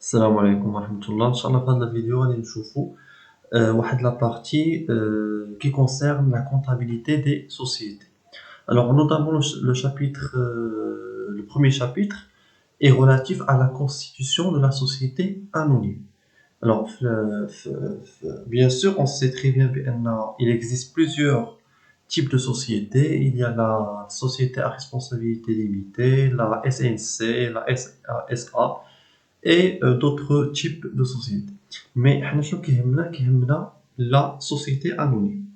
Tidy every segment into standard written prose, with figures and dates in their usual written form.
السلام عليكم ورحمة الله. إن شاء الله في هذا الفيديو غادي نشوفوا واحد la partie qui concerne la comptabilité des sociétés. Alors notamment le chapitre, le premier chapitre est relatif à la constitution de la société anonyme. Alors bien sûr, on sait très bien qu'il existe plusieurs types de sociétés. Il y a la société à responsabilité limitée, la SNC, la SA et d'autres types de sociétés. Mais كيهمنا la société anonyme.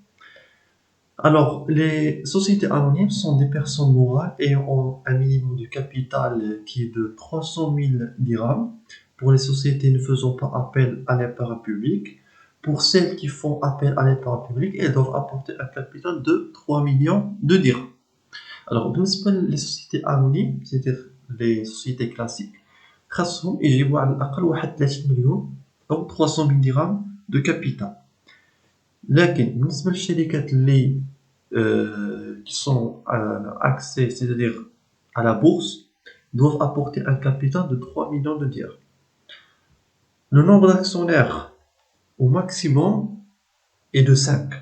Alors, les sociétés anonymes sont des personnes morales ayant un minimum de capital qui est de 300 000 dirhams pour les sociétés ne faisant pas appel à l'épargne publique. Pour celles qui font appel à l'épargne publique, elles doivent apporter un capital de 3 millions de dirhams. Alors, بالنسبة les sociétés anonymes, c'est-à-dire les sociétés classiques, خاصهم يجيبوا على الأقل واحد 30 مليون أو 300 000 درهم de capital. لكن بالنسبة للشركات اللي qui sont axées, c'est-à-dire à la bourse, doivent apporter un capital de 3 millions de dirhams. Le nombre d'actionnaires au maximum est de 5.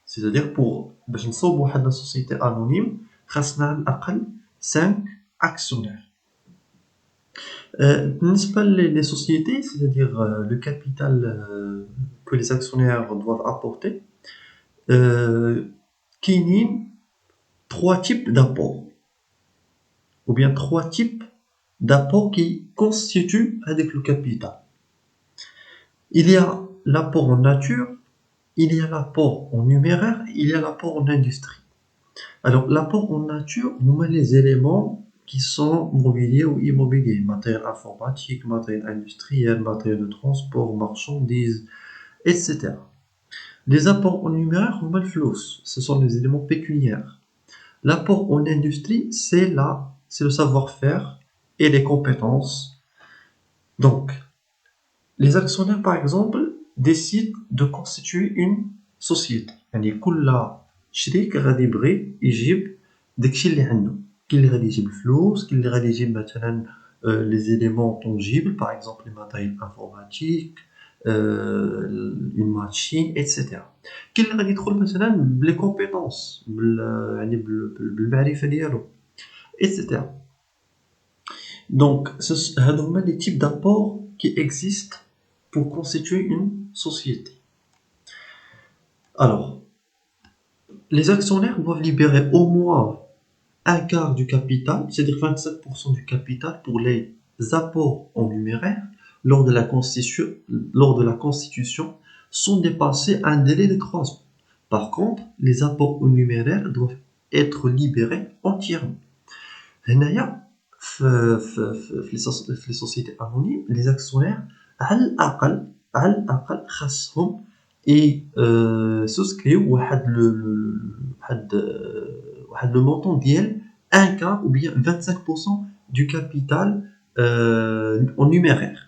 C'est-à-dire pour باش نصوبوا واحد la société anonyme خاصنا على الأقل 5 actionnaires. بالنسبة les sociétés, c'est-à-dire le capital que les actionnaires doivent apporter, كاينين 3 types d'apports, ou bien 3 types d'apports qui constituent avec le capital. Il y a l'apport en nature, il y a l'apport en numéraire, il y a l'apport en industrie. Alors l'apport en nature, on met les éléments qui sont mobiliers ou immobiliers, matériel informatique, matériel industriel, matériel de transport, marchandises, etc. Les apports en numéraire, on met le flous, ce sont les éléments pécuniaires. L'apport en industrie, c'est le savoir-faire et les compétences. Donc, les actionnaires, par exemple, décident de constituer une société. يعني كل شريك غادي يبغي يجيب داكشي اللي عنده. كاين اللي غادي يجيب الفلوس، كاين اللي غادي يجيب مثلا les éléments tangibles, par exemple les matériels informatiques, une machine, etc. كاين اللي غادي يدخل مثلا بلي كومبيتونس يعني بالمعرفه ديالو etc. Donc هادو هما les types d'apports qui existent pour constituer une société. Alors, les actionnaires doivent libérer au moins un quart du capital, c'est-à-dire 25% du capital pour les apports en numéraire lors de la constitution sans dépasser un délai de 3 ans. Par contre, les apports en numéraire doivent être libérés entièrement. هنايا في les sociétés anonymes, les actionnaires على الأقل خاصهم souscrire واحد le montant ديال un quart ou bien 25% du capital en numéraire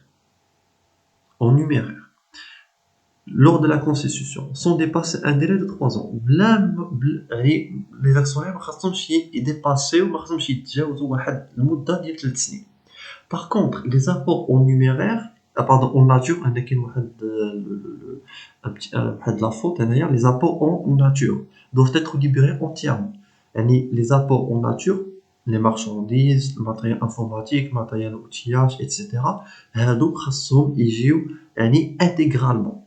lors de la constitution sans dépasser un délai de 3 ans. Les actionnaires ما خاصهمش يديباسيو ما خاصهمش يتجاوزوا واحد المده ديال 3 سنين. Par contre, les apports en numéraire, en nature, la faute, les apports en nature doivent être libérés entièrement. Les apports en nature, les marchandises, le matériel informatique, le matériel outillage, etc. intégralement.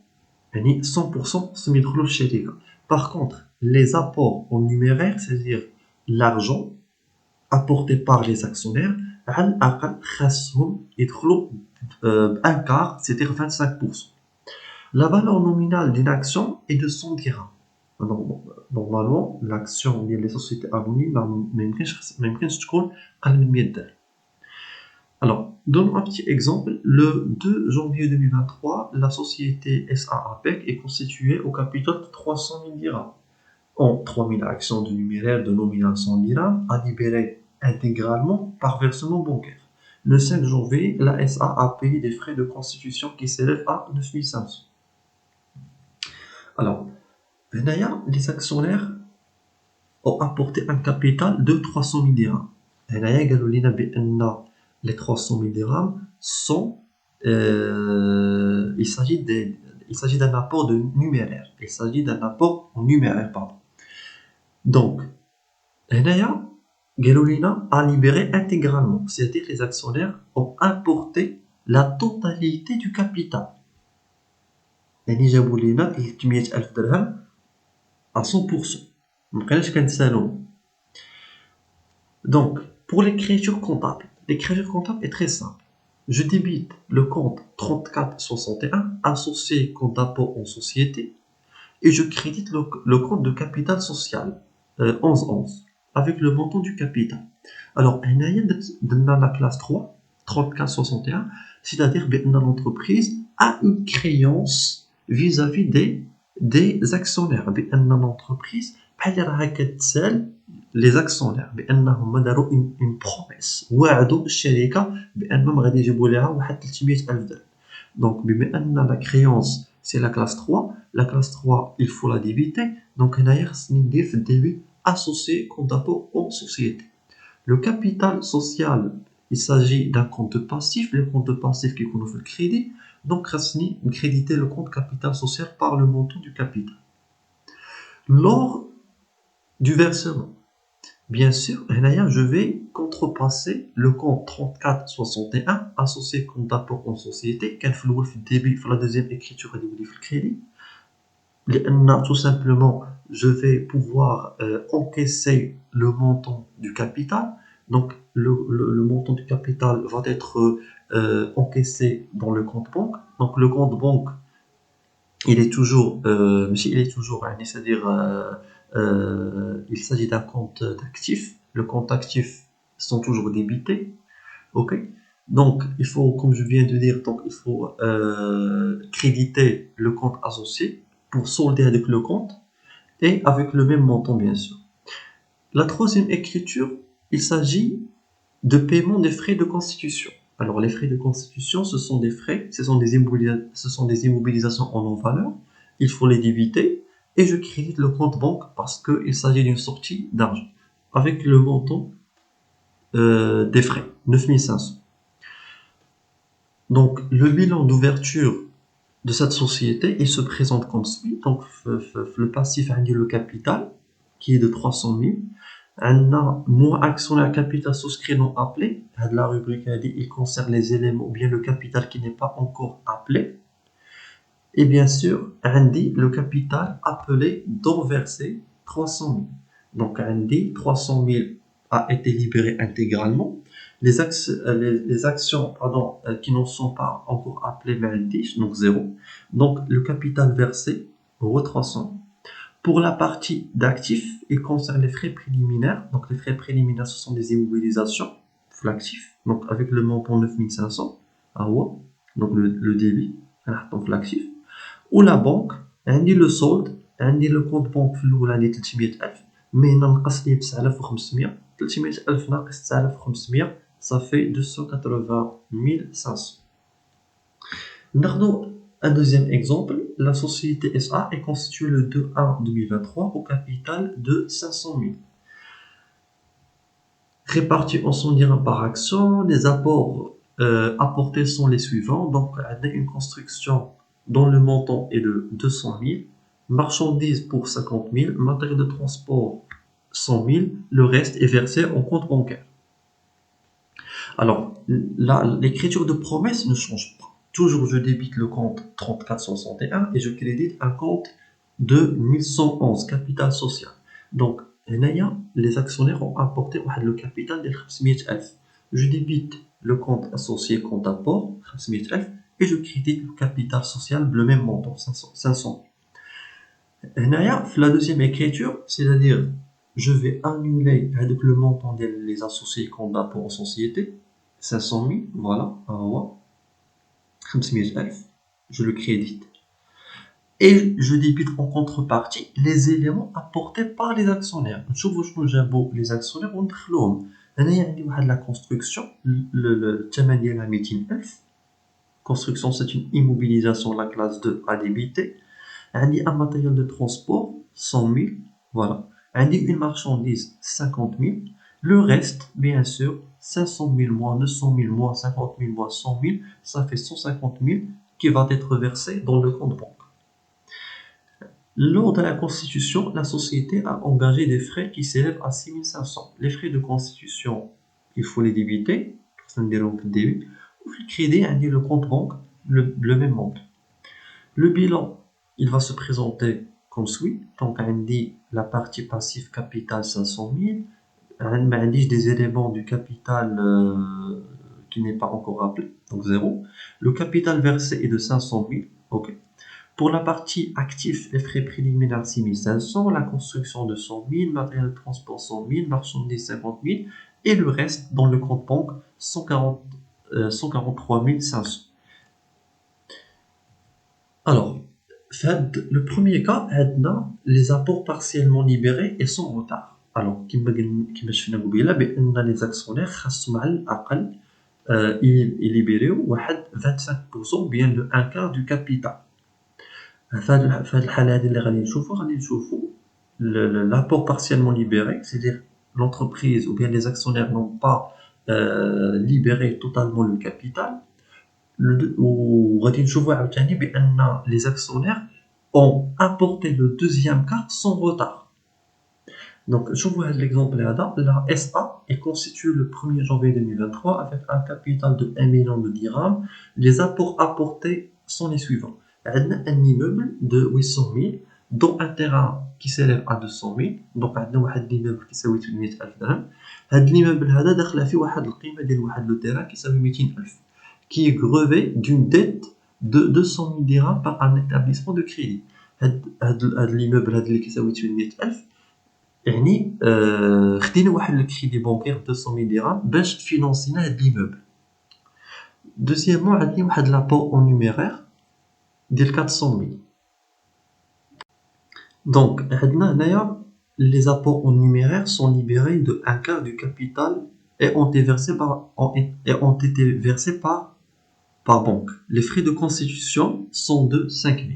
100% se mettre chez les gars. Par contre, les apports en numéraire, c'est-à-dire l'argent apporté par les actionnaires, على الأقل خاصهم يدخلوا un quart, c'est-à-dire 25%. La valeur nominale d'une action est de 100 dirhams. Normalement, l'action ديال les sociétés anonymes ما يمكنش تكون أقل من 100 درهم. Alors, donnons un petit exemple. Le 2 janvier 2023, la société SA-APEC est constituée au capital de 300 000 dirhams. En 3 000 actions de numéraire de nominal 100 dirhams à libérer intégralement par versement bancaire. Le 5 janvier, la SA a payé des frais de constitution qui s'élèvent à 9 500. Alors, les actionnaires ont apporté un capital de 300 000 dirhams. Les 300 000 dirhams sont il s'agit d'un apport de numéraire. Il s'agit d'un apport en numéraire, pardon. Donc, هنايا قالوا لنا à libérer intégralement, c'est-à-dire que les actionnaires ont apporté la totalité du capital. يعني جابوا لنا 300,000 درهم à 100%. ما بقيناش كنتسالو. Donc, pour l'écriture comptable est très simple. Je débite le compte 3461 associé compte d'apport en société et je crédite le compte de capital social 1111 avec le montant du capital. Alors, dans la classe 3, 3461, c'est-à-dire que l'entreprise a une créance vis-à-vis des actionnaires. L'entreprise les actionnaires بانهم داروا une promesse وعدوا الشركه بانهم غادي يجيبوا لها واحد 300,000 درهم. Donc بما ان la créance c'est la classe 3 il faut la débiter. Donc هنايا خصني ندير في الديبي associé compte d'apport en société. Le capital social il s'agit d'un compte passif. Les comptes passifs qui يكونوا في الكريدي. Donc خصني créditer le compte capital social par le montant du capital. Lors du versement, bien sûr, je vais contrepasser le compte 3461 associé compte d'apport en société. Quel flou le débit, la deuxième écriture du crédit. Tout simplement, je vais pouvoir encaisser le montant du capital. Donc, le montant du capital va être encaissé dans le compte banque. Donc, le compte banque, il est toujours, c'est-à-dire, il s'agit d'un compte d'actif. Le compte actif sont toujours débités. Ok. Donc, il faut, comme je viens de dire, donc il faut créditer le compte associé pour solder avec le compte et avec le même montant, bien sûr. La troisième écriture, il s'agit de paiement des frais de constitution. Alors, les frais de constitution, ce sont des frais, ce sont des immobilisations en non-valeur. Il faut les débiter et je crédite le compte banque parce qu'il s'agit d'une sortie d'argent avec le montant des frais, 9500. Donc, le bilan d'ouverture de cette société, il se présente comme suit. Donc, le passif a le capital qui est de 300 000. Moins actionnaire capital souscrit non appelé. La rubrique a dit il concerne les éléments ou bien le capital qui n'est pas encore appelé. Et bien sûr, Andy, le capital appelé dont versé 300 000. Donc, Andy, 300 000 a été libéré intégralement. Les actions qui ne sont pas encore appelées vers Andy, donc 0. Donc, le capital versé, 300 000. Pour la partie d'actifs, il concerne les frais préliminaires. Donc, les frais préliminaires, ce sont des immobilisations, l'actif, donc avec le montant 9500, donc le débit, donc l'actif. Ou la banque, on dit le solde, on dit le compte banque في الأول عندي 300,000 mais ناقص لي ب 9500 300,000 ناقص 9500 ça fait 280 500. ناخذ un deuxième exemple, la société SA est constituée le 2/1/2023 au capital de 500 000. Répartis en 100 dirhams par action, les apports apportés sont les suivants. Donc, on a une construction dont le montant est de 200 000, marchandises pour 50 000, matériel de transport 100 000, le reste est versé en compte bancaire. Alors, là, l'écriture de promesse ne change pas. Toujours, je débite le compte 3461 et je crédite un compte de 1111, capital social. Donc, les actionnaires ont apporté le capital de 500,000. Je débite le compte associé compte apport, 500,000, et je crédite le capital social, le même montant, 500. La deuxième écriture, c'est-à-dire, je vais annuler avec le montant des associés compte d'apport en société, 500 000, voilà, 500,000, je le crédite. Et je débite en contrepartie les éléments apportés par les actionnaires. نشوفوا شنو جابوا les actionnaires وندخلوهم. هنايا عندي واحد la construction, الثمن ديالها 200,000. Construction, c'est une immobilisation, la classe 2 à débiter. عندي un matériel de transport, 100 000, voilà. عندي une marchandise, 50 000. Le reste, bien sûr, 500 000 moins 900 000 moins 50 000 moins 100 000, ça fait 150 000 qui va être versé dans le compte banque. Lors de la constitution, la société a engagé des frais qui s'élèvent à 6 500. Les frais de constitution, il faut les débiter, ça me déroule le début, ou le crédit, indique le compte banque, le même montant. Le bilan, il va se présenter comme suit. Donc, on dit la partie passive capital 500 000. On dit des éléments du capital qui n'est pas encore appelé, donc 0. Le capital versé est de 500 000. Ok. Pour la partie actif, les frais préliminaires 6 500, la construction de 100 000, matériel de transport 100 000, marchandises 50 000, et le reste dans le compte banque 143 500. Alors, le premier cas, on a les apports partiellement libérés et sans retard. Alors, كما شفنا قبيله بان les actionnaires خاصهم على الاقل يليبيريو واحد 25% bien le 1/4 du capital. في هذه الحاله هذه اللي غادي نشوفوا l'apport partiellement libéré, c'est-à-dire l'entreprise ou bien les actionnaires n'ont pas libéré totalement le capital. وغادي نشوفوا عاوتاني بان les actionnaires ont apporté le deuxième quart sans retard. Donc, شوفوا هذا l'exemple هذا. La SA est constituée le 1er janvier 2023 avec un capital de 1 million de dirhams. Les apports apportés sont les suivants. On a un immeuble de 800 000 dont un terrain qui s'élève à 200 000. Donc, on a واحد l'immeuble qui s'élève à 800 000 dirhams. هذا l'immeuble هذا داخله فيه واحد القيمه ديال واحد le terrain qui s'élève à 200 000 qui est grevé d'une dette de 200 000 dirhams par un établissement de crédit. هذا l'immeuble هذا اللي كيساوي 800 000 يعني خدينا واحد الكريدي بانكير 200 000 درهم باش فينانسينا هاد ليموبل. دوزيامون عندي واحد لابور اون نيميرير ديال 400 000. دونك عندنا هنايا les apports en numéraire sont libérés de 1/4 du capital et ont été versés par banque. Les frais de constitution sont de 5 000.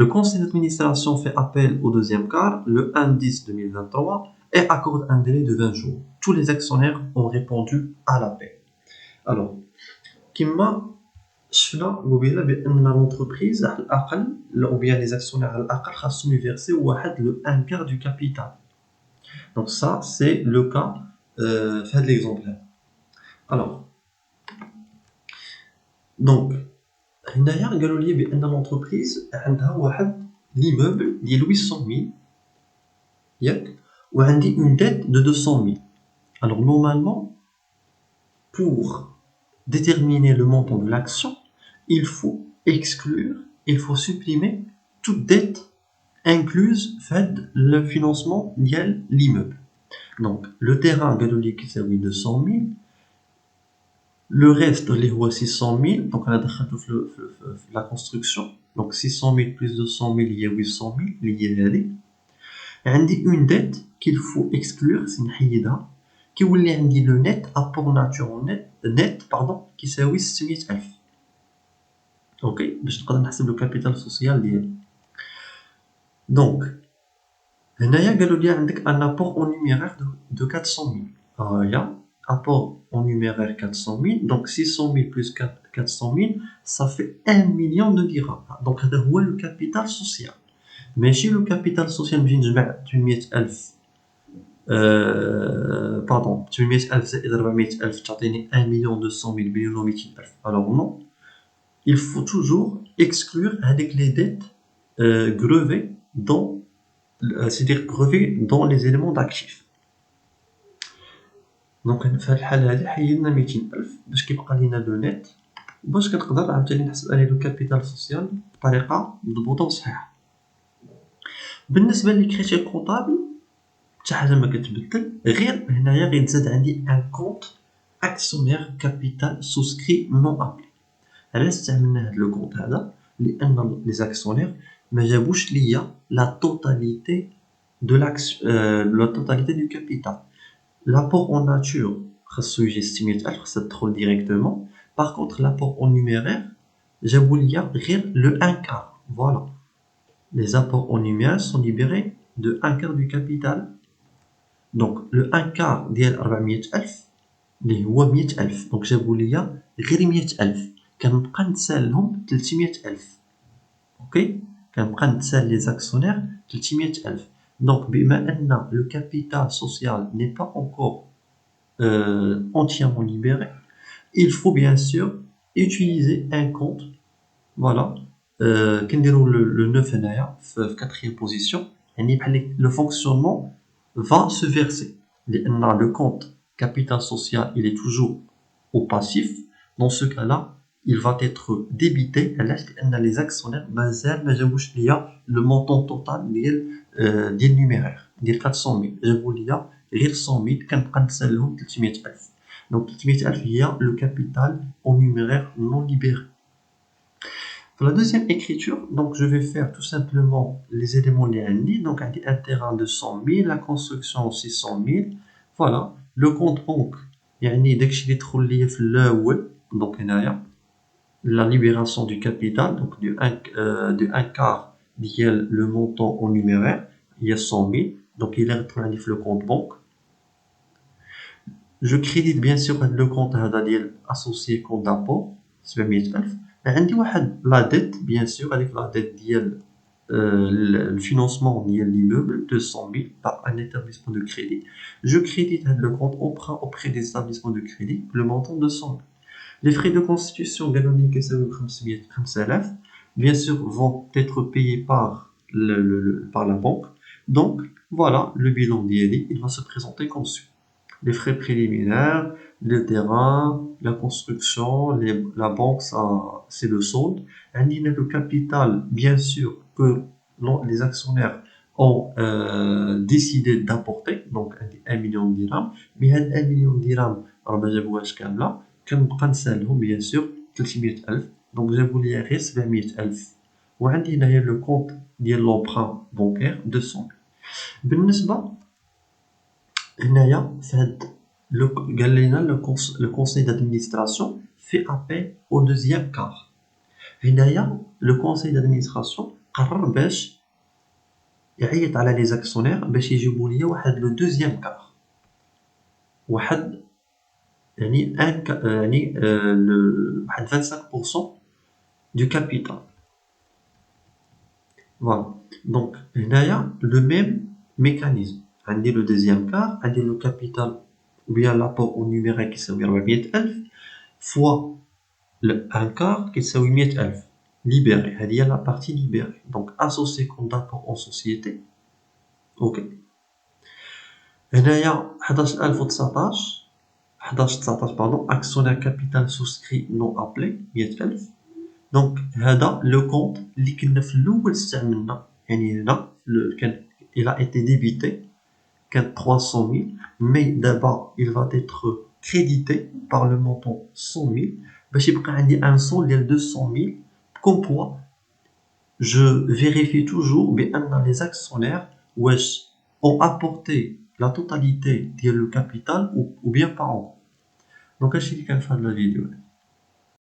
Le conseil d'administration fait appel au deuxième quart le 1/10/2023 et accorde un délai de 20 jours. Tous les actionnaires ont répondu à l'appel. Alors, كما شفنا قبيله بان l'entreprise على الاقل ou bien les actionnaires على الاقل خاصهم يفيرسي واحد le 1/4 du capital. Donc ça c'est le cas في هذا l'exemple. Alors donc هنايا قالوا لي بان l'entreprise عندها واحد l'immeuble ديال 800 000 ياك وعندي une dette de 200 000. Alors normalement pour déterminer le montant de l'action, il faut exclure, il faut supprimer toute dette incluse fait le financement de l'immeuble. Donc le terrain قالوا لي كيساوي 200 000, le reste اللي هو 600 000, donc انا دخلته في la construction, donc 600 000 plus 200 000 هي 800 000 اللي هي هذه. عندي une dette qu'il faut exclure, c'est نحيدها, كيولي عندي لو نت ابور ناتور نت كيساوي 600 000. اوكي باش نقدر نحسب لو كابيتال سوسيال ديالي. دونك هنايا قالوا لي عندك ان ابور اون نيميرير دو 400 000. هاهي ابور اون نيميرير 400 000, donc 600 000 plus 400 000 ça fait 1 million de dirhams. donc هذا هو لو كابيتال سوسيال, ماشي لو كابيتال سوسيال نجي نجمع 800,000 pardon 800,000 زائد 400,000 تعطيني 1,200,000 بمليون و200,000. alors non, il faut toujours exclure avec les dettes grevées dans c'est-à-dire grevées dans les éléments d'actifs. donc في هذه الحاله هذه حيدنا 200,000 باش كيبقى لينا لو نت باش كنقدر عاوتاني نحسب عليه لو كابيتال سوسيال بطريقه مضبوطه وصحيحه. بالنسبه لي كريتير كونطابل حتى حاجه ما كتبدل, غير هنايا غيتزاد عندي ان كونت اكسيونير كابيتال سوسكري نون ابلي. علاش استعملنا هذا لو كونت هذا؟ لان لي زاكسيونير ما جابوش ليا لا توتاليتي دو لا توتاليتي دو كابيتال. لابور اون ناتور خاصو يجي 600,000 خاصها تدخل ديريكتومون. باغ كونطخ لابور اون نيميرير جابوا ليا غير لو 1/4. فوالا les apports en numéraire sont libérés de 1/4 du capital. Donc le 1/4 ديال 400,000 اللي هو 100,000. دونك جابوا ليا غير 100,000، كنبقى نتسالهم 300,000. اوكي، كنبقى نتسال لي زاكسيونير 300,000. دونك بما ان لو كابيتال سوسيال ني با encore entièrement libéré, il faut bien sûr utiliser un compte. Voilà. كنديروا le 9 هنايا في quatrième position. يعني بحال le fonctionnement va se verser. لأن le compte capital social, il est toujours au passif. Dans ce cas-là, il va être débité. علاش؟ لأن les actionnaires مازال ما جابوش ليا le montant total ديال numéraire ديال 400,000. جابوا ليا غير 100,000، كنبقى نتسالهم 300,000. Donc 300,000 هي le capital en numéraire non libéré. Pour la deuxième écriture, donc je vais faire tout simplement les éléments liés. Donc un terrain de 100,000, la construction aussi 100,000. Voilà, le compte banque, يعني داكشي اللي دخل ليا في الاول. donc هنايا la libération du capital, donc de un quart ديال le montant en numéraire, il y a 100,000. donc il est رطل عندي في le compte banque. je crédite bien sûr le compte هذا ديال associé compte d'apport 700,000. عندي واحد لا ديت bien sûr، هذيك لا ديت ديال le financement ديال l'immeuble 200,000 par un établissement de crédit. je crédite le compte emprunt auprès des établissements de crédit le montant de 100,000. les frais de constitution canonique et 5,000 bien sûr vont être payés par par la banque. donc voilà le bilan d'IELI, il va se présenter comme suit. les frais préliminaires, le terrain, la construction, la banque, ça, c'est le solde. Un le capital, bien sûr, que les actionnaires ont décidé d'apporter, donc 1 million de dirhams. Mais 1 million de dirhams, alors ben, j'avouaش كاملة كنبقى نسالهم bien sûr 300,000. donc جابوا لي غير 700,000. وعندي هنايا le compte ديال l'emprunt bancaire 200,000. بالنسبة هنايا في هاد قال لنا le conseil d'administration fait appel au deuxième quart. هنايا le conseil d'administration قرر باش يعيط على لي زاكسيونير باش يجيبوا ليا واحد لو دوزيام كار، واحد يعني يعني واحد 25% du capital. voilà. donc هنايا le même mécanisme. عندي le deuxième quart، عندي le capital ou bien l'apport au numérique يساوي 400,000 fois un quart يساوي 100,000 libéré. هذه هي la partie libérée. donc associé compte d'apport en société. ok. هنايا 11,19 pardon actionnaire capital souscrit non appelé 100,000. donc هذا le compte اللي كنا في الاول استعملنا. يعني هنا كان il a été débité كان 300,000 mais d'abord il va être crédité par le montant 100,000 باش يبقى عندي un solde ديال 200,000. comme quoi je vérifie toujours بان les actionnaires واش ont apporté la totalité ديال le capital ou bien pas encore. donc هادشي اللي كان في هاد الفيديو.